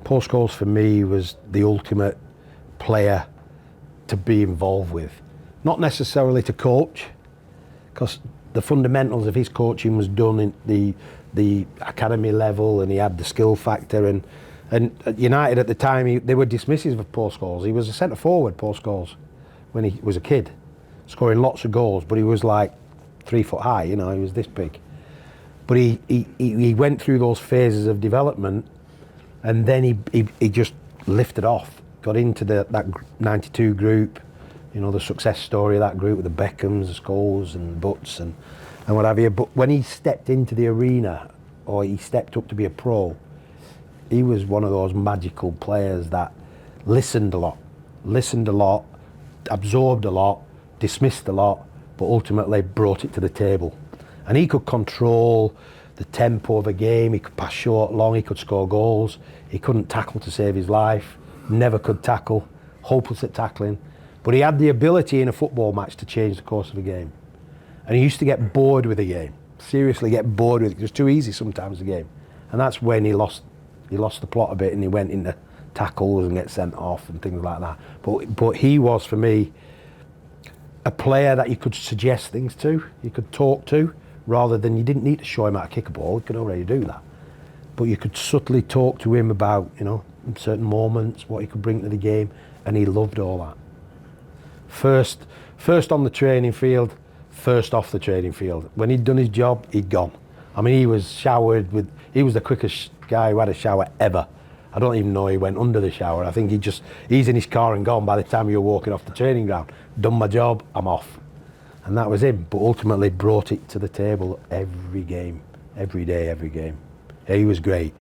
Paul Scholes for me was the ultimate player to be involved with. Not necessarily to coach, because the fundamentals of his coaching was done in the academy level, and he had the skill factor. And at United at the time, they were dismissive of Paul Scholes. He was a centre forward, Paul Scholes, when he was a kid, scoring lots of goals, but he was like 3 foot high, you know, he was this big. But he went through those phases of development, and then he just lifted off, got into that 92 group, you know, the success story of that group with the Beckhams, the Scholes and Butts and what have you. But when he stepped into the arena, or he stepped up to be a pro, he was one of those magical players that listened a lot, absorbed a lot, dismissed a lot, but ultimately brought it to the table. And he could control the tempo of a game, he could pass short, long, he could score goals, he couldn't tackle to save his life, never could tackle, hopeless at tackling. But he had the ability in a football match to change the course of a game. And he used to get bored with the game, seriously get bored with it. It was too easy sometimes, the game. And that's when he lost the plot a bit, and he went into tackles and get sent off and things like that. But he was, for me, a player that you could suggest things to, you could talk to, rather than you didn't need to show him how to kick a ball, he could already do that. But you could subtly talk to him about, you know, certain moments, what he could bring to the game, and he loved all that. First on the training field, first off the training field. When he'd done his job, he'd gone. I mean, he was the quickest guy who had a shower ever. I don't even know he went under the shower. I think he's in his car and gone by the time you were walking off the training ground. Done my job, I'm off. And that was him, but ultimately brought it to the table every game, every day, every game. He was great.